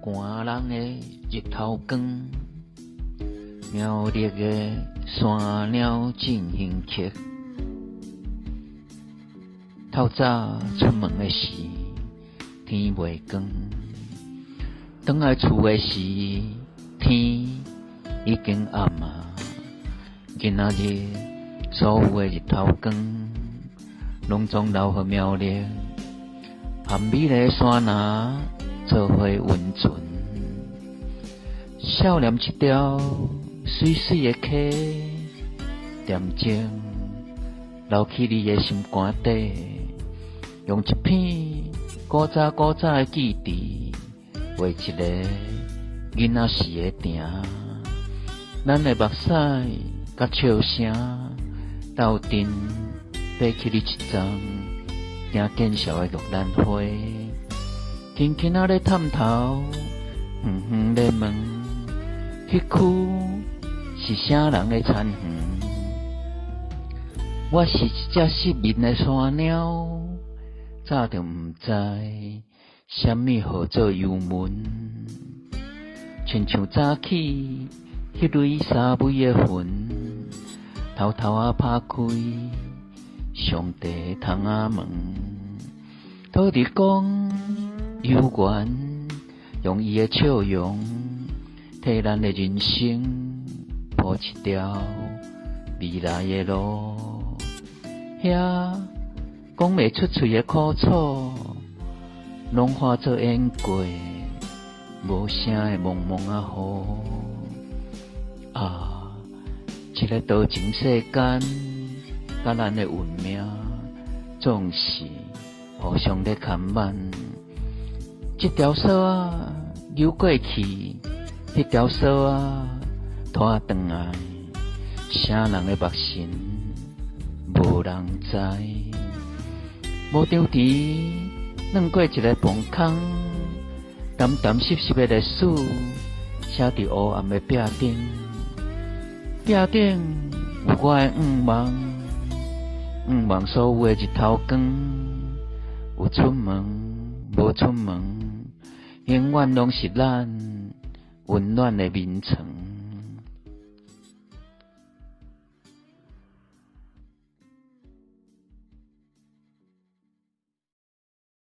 寒人的日头光，苗栗的山鸟进行曲。透早出门的时，天未光；转来厝的时，天已经暗啊。今仔日所有的日头光，拢总留予苗栗和美丽的山林做伙温存。少年一条水水的溪，恬静流去你的心肝底，用一片古早的记忆，画一个囡仔时的定。咱的目屎甲笑声，斗阵爬起你一丛惊见笑的玉兰花，轻轻仔咧探头，远远咧问，迄区是啥人的田园？我是一只失眠的山鸟，早就毋知什么号做幽闷，亲像早起迄蕊沙尾的云，偷偷啊拍开上帝的窗仔门。土地公悠远，用伊的笑容替咱的人生铺一条未来的路。遐讲袂出嘴的苦楚，拢化作烟过无声的蒙蒙啊雨。啊，一个多情世间，甲咱的运命总是互相咧牵绊。这条绳啊游过去，迄条绳啊拖转来，啥人的目神无人知。无张蹄软过一个崩空，淡淡湿湿的历史写伫黑暗的壁顶。壁顶有我的愿望所有的日头光，有出门无出门，永远拢是咱温暖的眠床。